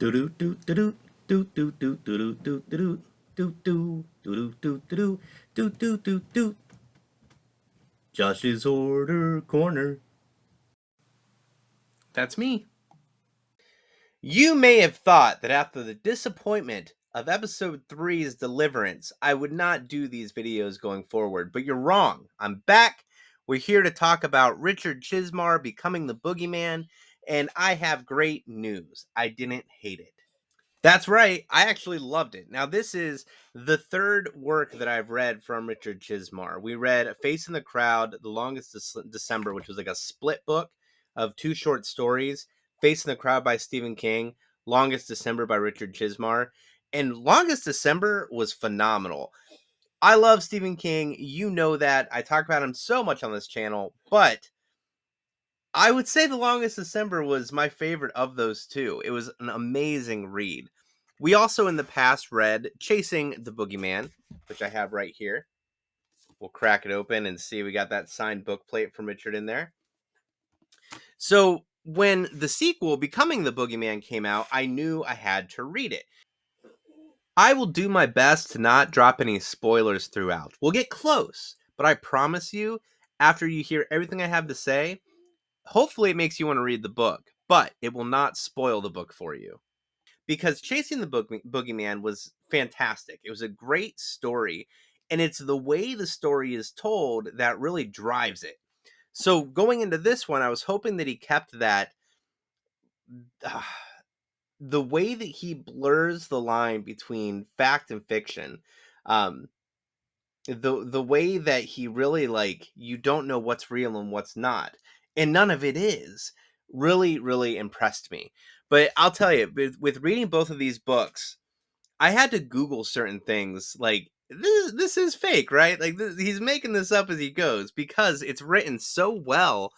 Do do do do do do do do do do do do do do do do do do do do. Josh's Order Corner. That's me. You may have thought that after the disappointment of episode 3's Deliverance, I would not do these videos going forward, but you're wrong. I'm back. We're here to talk about Richard Chizmar becoming the Boogeyman, and I have great news. I didn't hate it. That's right. I actually loved it. Now, this is the third work that I've read from Richard Chizmar. We read Face in the Crowd, The Longest December, which was like a split book of two short stories. Face in the Crowd by Stephen King, Longest December by Richard Chizmar. And Longest December was phenomenal. I love Stephen King. You know that. I talk about him so much on this channel, but I would say The Longest December was my favorite of those two. It was an amazing read. We also in the past read Chasing the Boogeyman, which I have right here. We'll crack it open and see we got that signed book plate from Richard in there. So when the sequel, Becoming the Boogeyman, came out, I knew I had to read it. I will do my best to not drop any spoilers throughout. We'll get close, but I promise you, after you hear everything I have to say, hopefully it makes you want to read the book, but it will not spoil the book for you. Because Chasing the Boogeyman was fantastic. It was a great story, and it's the way the story is told that really drives it. So going into this one, I was hoping that he kept that uh, the way that he blurs the line between fact and fiction. Um, the way that he really, like, you don't know what's real and what's not, and none of it is, really impressed me. But I'll tell you, with reading both of these books, I had to Google certain things, like this is fake, right? Like he's making this up as he goes, because it's written so well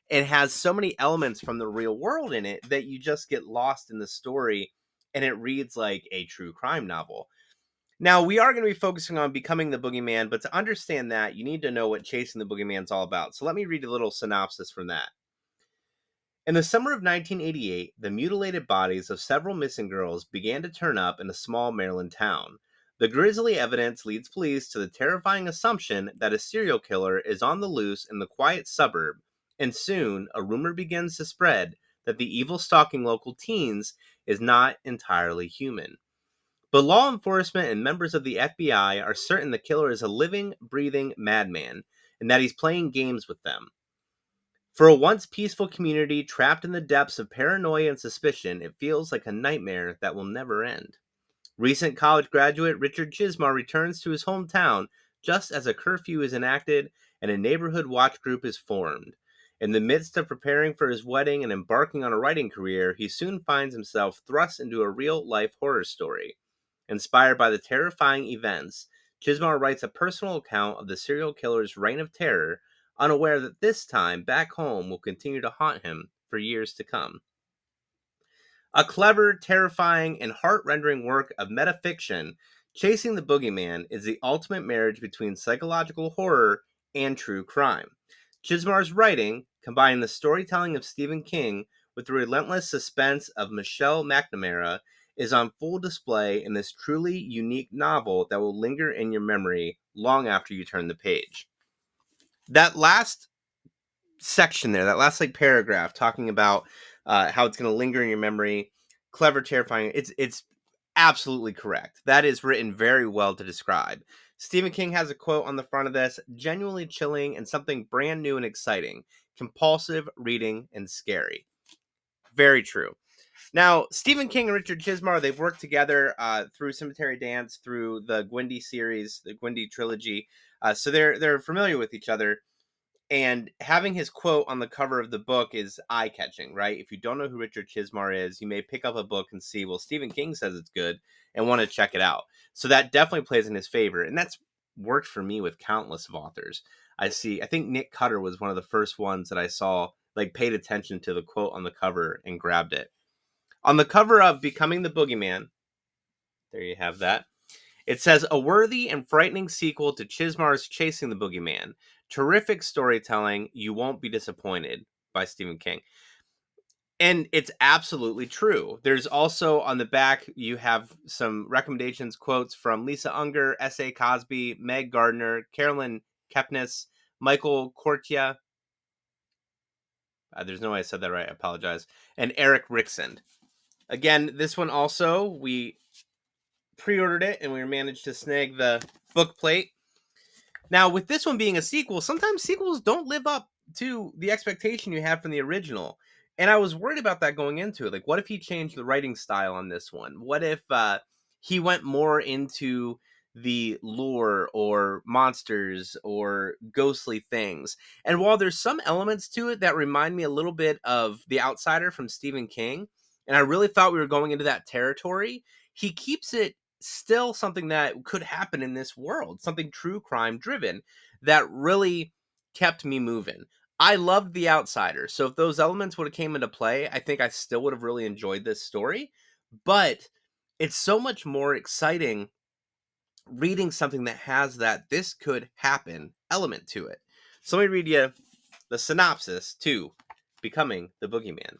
and has so many elements from the real world in it that you just get lost in the story, and it reads like a true crime novel. Now, we are going to be focusing on Becoming the Boogeyman, but to understand that, you need to know what Chasing the Boogeyman's all about. So let me read a little synopsis from that. In the summer of 1988, the mutilated bodies of several missing girls began to turn up in a small Maryland town. The grisly evidence leads police to the terrifying assumption that a serial killer is on the loose in the quiet suburb, and soon a rumor begins to spread that the evil stalking local teens is not entirely human. But law enforcement and members of the FBI are certain the killer is a living, breathing madman, and that he's playing games with them. For a once peaceful community trapped in the depths of paranoia and suspicion, it feels like a nightmare that will never end. Recent college graduate Richard Chizmar returns to his hometown just as a curfew is enacted and a neighborhood watch group is formed. In the midst of preparing for his wedding and embarking on a writing career, he soon finds himself thrust into a real-life horror story. Inspired by the terrifying events, Chizmar writes a personal account of the serial killer's reign of terror, unaware that this time back home will continue to haunt him for years to come. A clever, terrifying, and heart-rending work of metafiction, Chasing the Boogeyman is the ultimate marriage between psychological horror and true crime. Chizmar's writing, combining the storytelling of Stephen King with the relentless suspense of Michelle McNamara, is on full display in this truly unique novel that will linger in your memory long after you turn the page. That last section there, that last like paragraph talking about how it's going to linger in your memory, clever, terrifying, it's absolutely correct. That is written very well to describe. Stephen King has a quote on the front of this: genuinely chilling and something brand new and exciting, compulsive reading and scary. Very true. Now, Stephen King and Richard Chizmar, they've worked together through Cemetery Dance, through the Gwendy series, the Gwendy trilogy. So they're familiar with each other. And having his quote on the cover of the book is eye-catching, right? If you don't know who Richard Chizmar is, you may pick up a book and see, well, Stephen King says it's good, and want to check it out. So that definitely plays in his favor. And that's worked for me with countless of authors. I think Nick Cutter was one of the first ones that I saw, like, paid attention to the quote on the cover and grabbed it. On the cover of Becoming the Boogeyman, there you have that. It says, a worthy and frightening sequel to Chizmar's Chasing the Boogeyman. Terrific storytelling. You won't be disappointed, by Stephen King. And it's absolutely true. There's also on the back, you have some recommendations, quotes from Lisa Unger, S.A. Cosby, Meg Gardner, Carolyn Kepnes, Michael Cortia. There's no way I said that right. I apologize. And Eric Rickson. Again, this one also, we pre-ordered it and we managed to snag the book plate. Now, with this one being a sequel, sometimes sequels don't live up to the expectation you have from the original. And I was worried about that going into it. Like, what if he changed the writing style on this one? What if he went more into the lore or monsters or ghostly things? And while there's some elements to it that remind me a little bit of The Outsider from Stephen King, and I really thought we were going into that territory, he keeps it still something that could happen in this world, something true crime driven that really kept me moving. I loved The Outsider, so if those elements would have came into play, I think I still would have really enjoyed this story. But it's so much more exciting reading something that has that this could happen element to it. So let me read you the synopsis to Becoming the Boogeyman.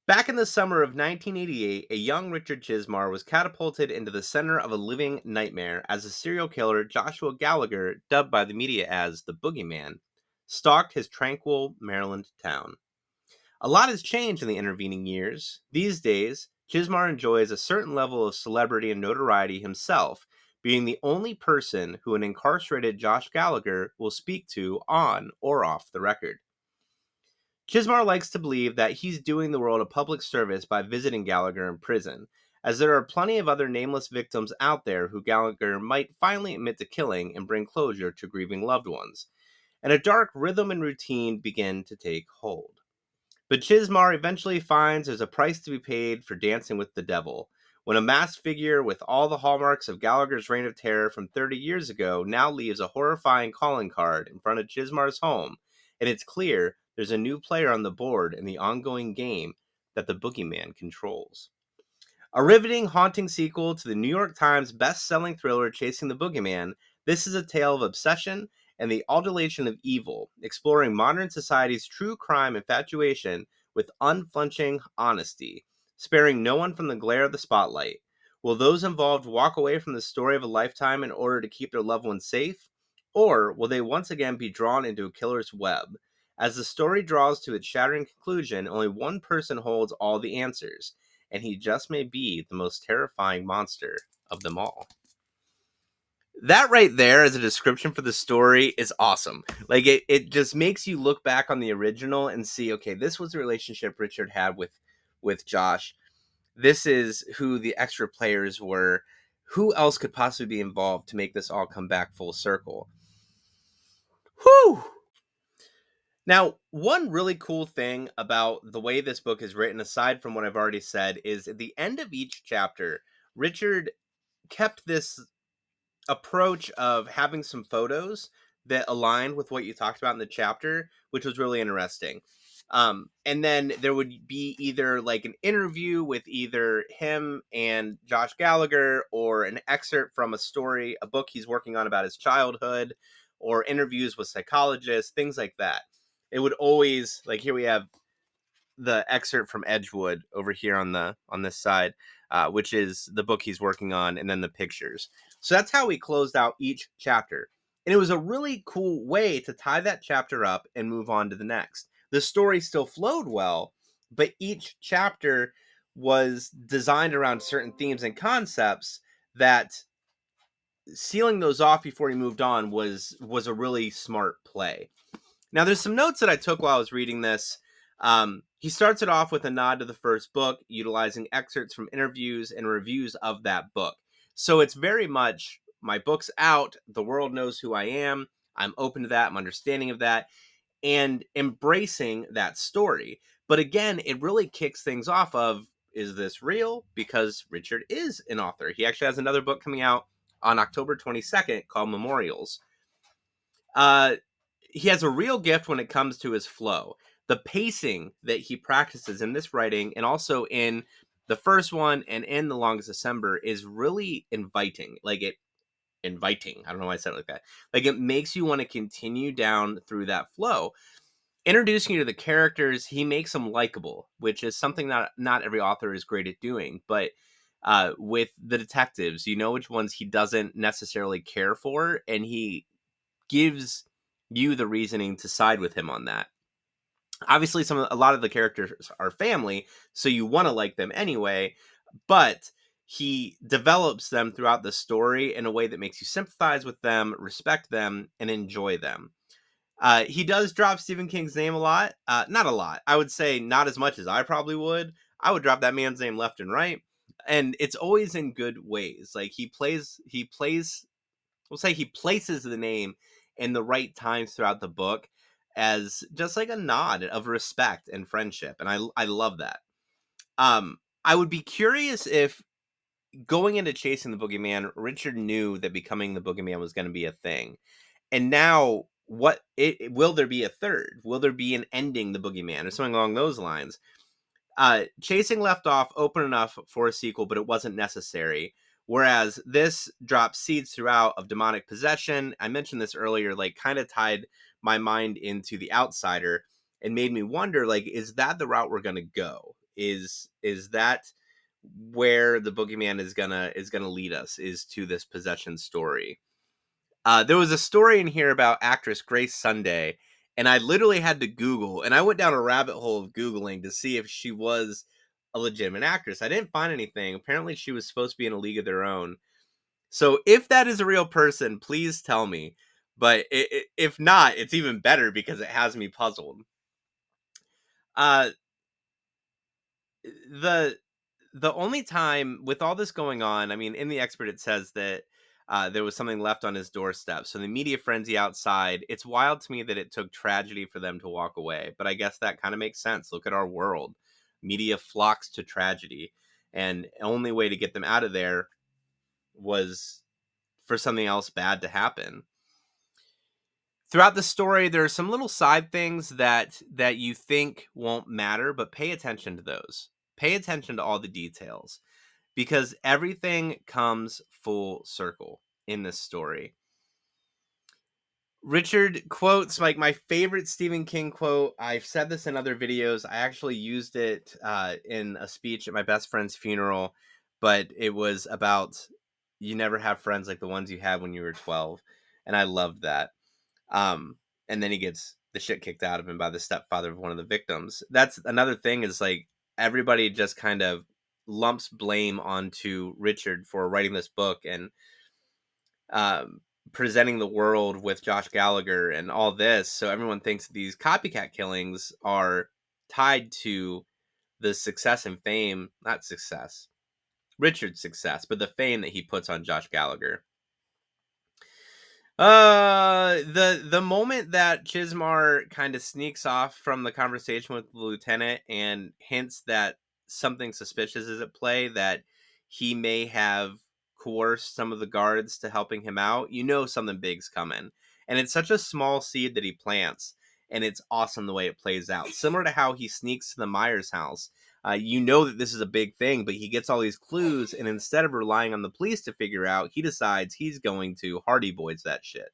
Back in the summer of 1988, a young Richard Chizmar was catapulted into the center of a living nightmare as a serial killer, Joshua Gallagher, dubbed by the media as the Boogeyman, stalked his tranquil Maryland town. A lot has changed in the intervening years. These days, Chizmar enjoys a certain level of celebrity and notoriety himself, being the only person who an incarcerated Josh Gallagher will speak to on or off the record. Chizmar likes to believe that he's doing the world a public service by visiting Gallagher in prison, as there are plenty of other nameless victims out there who Gallagher might finally admit to killing and bring closure to grieving loved ones, and a dark rhythm and routine begin to take hold. But Chizmar eventually finds there's a price to be paid for dancing with the devil, when a masked figure with all the hallmarks of Gallagher's reign of terror from 30 years ago now leaves a horrifying calling card in front of Chizmar's home, and it's clear there's a new player on the board in the ongoing game that the Boogeyman controls. A riveting, haunting sequel to the New York Times best-selling thriller Chasing the Boogeyman, this is a tale of obsession and the adulation of evil, exploring modern society's true crime infatuation with unflinching honesty, sparing no one from the glare of the spotlight. Will those involved walk away from the story of a lifetime in order to keep their loved ones safe? Or will they once again be drawn into a killer's web? As the story draws to its shattering conclusion, only one person holds all the answers, and he just may be the most terrifying monster of them all. That right there as a description for the story is awesome. Like it just makes you look back on the original and see, okay, this was the relationship Richard had with Josh. This is who the extra players were. Who else could possibly be involved to make this all come back full circle? Whew! Now, one really cool thing about the way this book is written, aside from what I've already said, is at the end of each chapter, Richard kept this approach of having some photos that aligned with what you talked about in the chapter, which was really interesting. And then there would be either like an interview with either him and Josh Gallagher, or an excerpt from a story, a book he's working on about his childhood, or interviews with psychologists, things like that. It would always, like, here we have the excerpt from Edgewood over here on this side, which is the book he's working on, and then the pictures. So that's how we closed out each chapter, and it was a really cool way to tie that chapter up and move on to the next. The story still flowed well, but each chapter was designed around certain themes and concepts that sealing those off before he moved on was a really smart play. Now, there's some notes that I took while I was reading this. He starts it off with a nod to the first book, utilizing excerpts from interviews and reviews of that book. So it's very much, my book's out, the world knows who I am, I'm open to that, I'm understanding of that, and embracing that story. But again, it really kicks things off of, is this real? Because Richard is an author. He actually has another book coming out on October 22nd called Memorials. Uh, he has a real gift when it comes to his flow. The pacing that he practices in this writing, and also in the first one and in The Longest December, is really inviting. Inviting. I don't know why I said it like that. Like, it makes you want to continue down through that flow. introducing you to the characters, he makes them likable, which is something that not every author is great at doing. But with the detectives, you know which ones he doesn't necessarily care for, and he gives you the reasoning to side with him on that. Obviously, a lot of the characters are family, so you want to like them anyway, but he develops them throughout the story in a way that makes you sympathize with them, respect them, and enjoy them. He does drop Stephen King's name a lot. Not a lot. I would say not as much as I probably would. I would drop that man's name left and right. And it's always in good ways. Like we'll say he places the name in the right times throughout the book as just like a nod of respect and friendship. And I love that. I would be curious if going into Chasing the Boogeyman, Richard knew that becoming the Boogeyman was going to be a thing. And now, will there be a third? Will there be an ending the Boogeyman or something along those lines? Chasing left off open enough for a sequel, but it wasn't necessary. Whereas this drops seeds throughout of demonic possession. I mentioned this earlier, like kind of tied my mind into The Outsider and made me wonder, like, is that the route we're gonna go? Is that where the Boogeyman is gonna lead us? Is to this possession story? There was a story in here about actress Grace Sunday, and I literally had to Google, and I went down a rabbit hole of Googling to see if she was a legitimate actress. I didn't find anything. Apparently, she was supposed to be in a league of their own. So, if that is a real person, please tell me. But if not, it's even better because it has me puzzled. Uh, the the only time with all this going on, I mean, in the expert, it says that there was something left on his doorstep. So the media frenzy outside, it's wild to me that it took tragedy for them to walk away. But I guess that kind of makes sense. Look at our world. Media flocks to tragedy. And the only way to get them out of there was for something else bad to happen. Throughout the story, there are some little side things that you think won't matter, but pay attention to those. Pay attention to all the details because everything comes full circle in this story. Richard quotes like my favorite Stephen King quote. I've said this in other videos. I actually used it in a speech at my best friend's funeral, but it was about you never have friends like the ones you had when you were 12. And I loved that. Um, and then he gets the shit kicked out of him by the stepfather of one of the victims. That's another thing is like everybody just kind of lumps blame onto Richard for writing this book and um, presenting the world with Josh Gallagher and all this. So everyone thinks these copycat killings are tied to the success and fame, not success, Richard's success, but the fame that he puts on Josh Gallagher. The moment that Chizmar kind of sneaks off from the conversation with the lieutenant and hints that something suspicious is at play, that he may have coerced some of the guards to helping him out, you know something big's coming. And it's such a small seed that he plants, and it's awesome the way it plays out. Similar to how he sneaks to the Myers house. You know that this is a big thing, but he gets all these clues, and instead of relying on the police to figure out, he decides he's going to Hardy Boys that shit.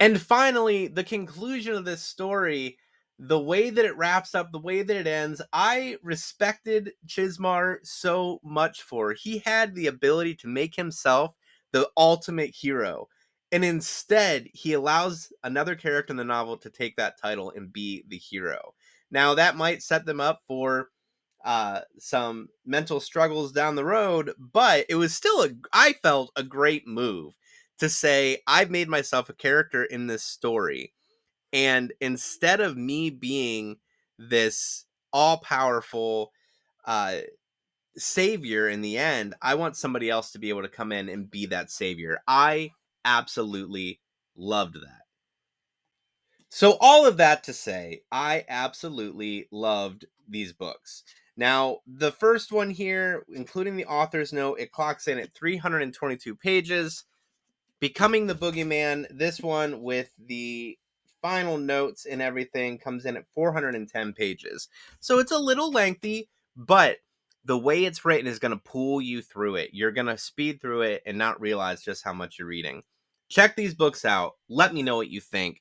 And finally, the conclusion of this story, the way that it wraps up, the way that it ends, I respected Chizmar so much for. He had the ability to make himself the ultimate hero. And instead, he allows another character in the novel to take that title and be the hero. Now, that might set them up for some mental struggles down the road, but it was still I felt a great move to say I've made myself a character in this story, and instead of me being this all-powerful uh savior in the end, I want somebody else to be able to come in and be that savior. I absolutely loved that. So all of that to say, I absolutely loved these books. Now, the first one here, including the author's note, it clocks in at 322 pages. Becoming the Boogeyman, this one with the final notes and everything comes in at 410 pages. So it's a little lengthy, but the way it's written is going to pull you through it. You're going to speed through it and not realize just how much you're reading. Check these books out. Let me know what you think.